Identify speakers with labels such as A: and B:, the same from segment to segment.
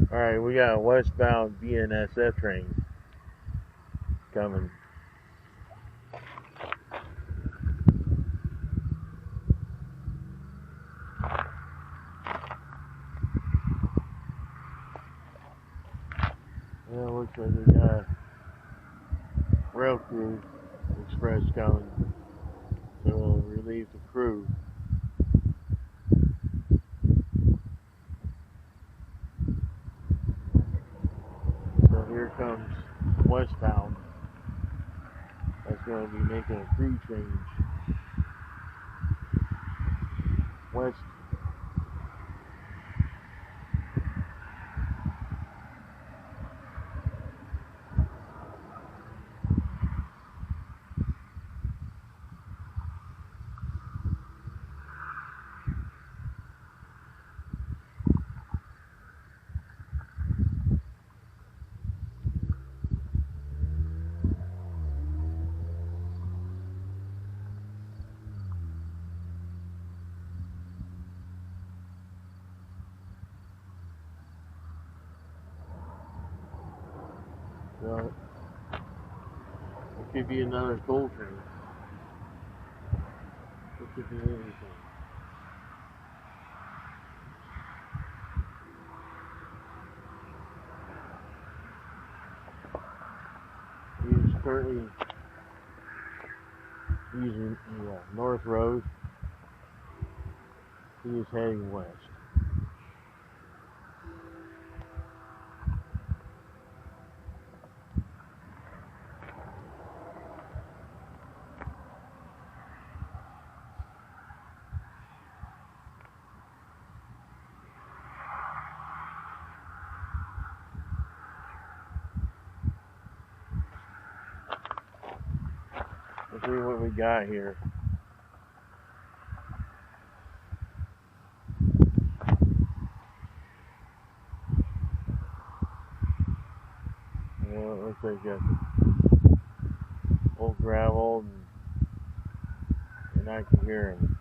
A: Alright, we got a westbound BNSF train coming. Yeah, it looks like we got a rail crew express coming to relieve the crew. So here comes Westbound. That's going to be making a crew change. West. So it could be another coal train. It could be anything. He's currently using the North Road. He is heading west. Let's see what we got here. Well, it looks like got old gravel, and I can hear him.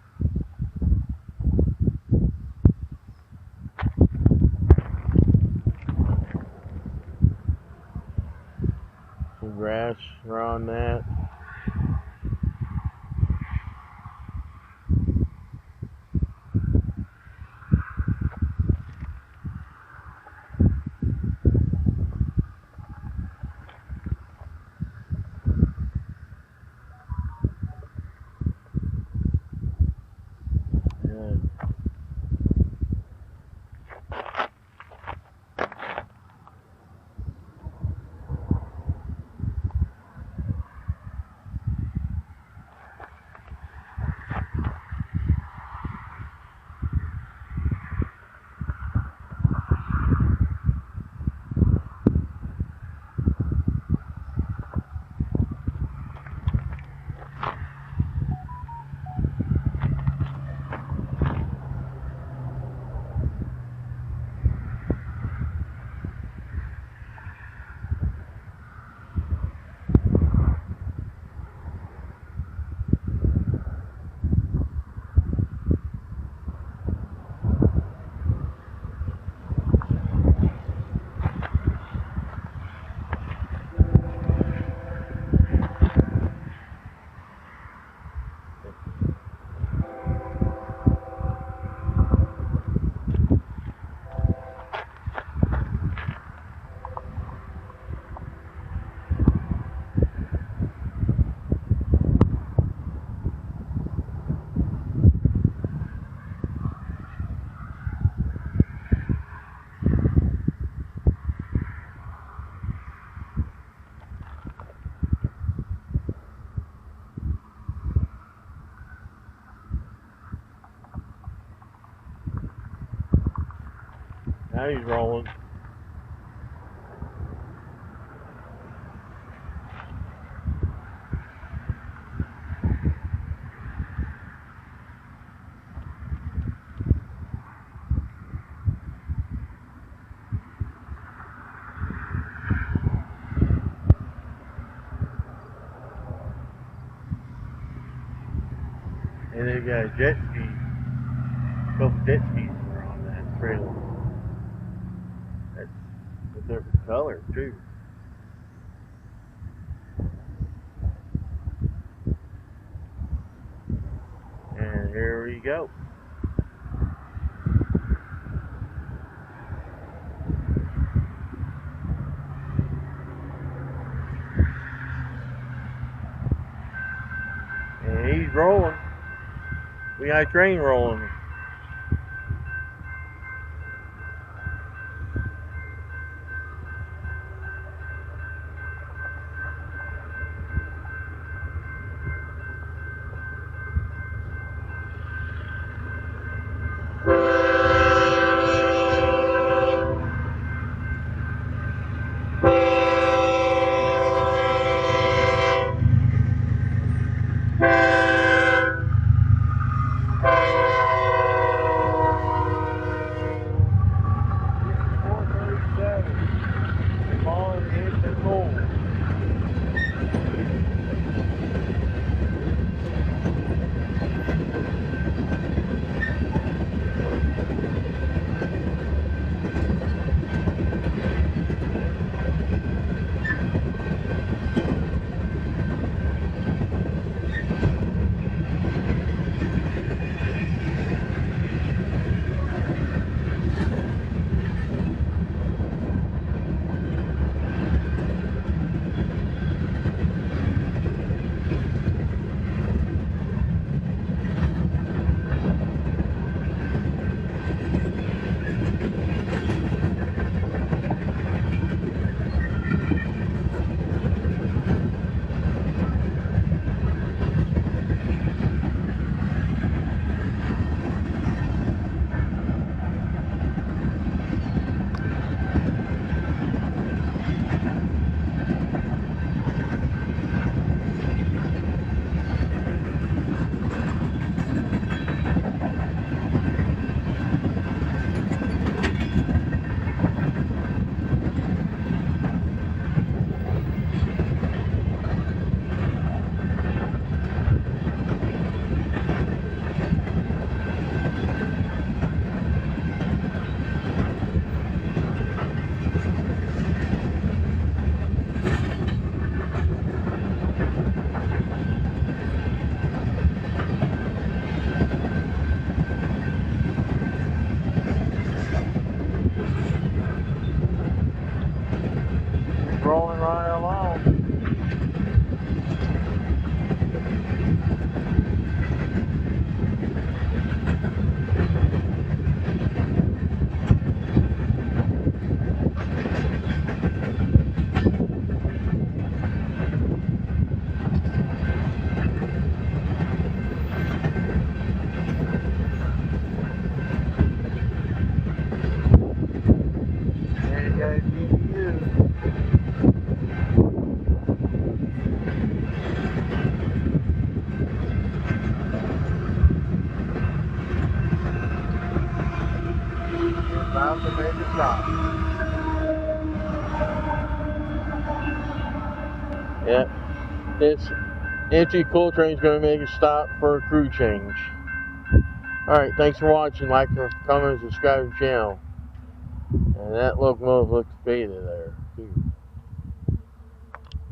A: Some grass around that. Now he's rolling. And they got a jet ski. A couple jet skis are on that trailer. That's different color too. And here we go. And he's rolling. We got a train rolling. Rolling right along. And you got a GPU. About to make a stop. Yep, this empty coal train is going to make a stop for a crew change. Alright, thanks for watching. Like, comment, subscribe to the channel. And that locomotive looks beta there.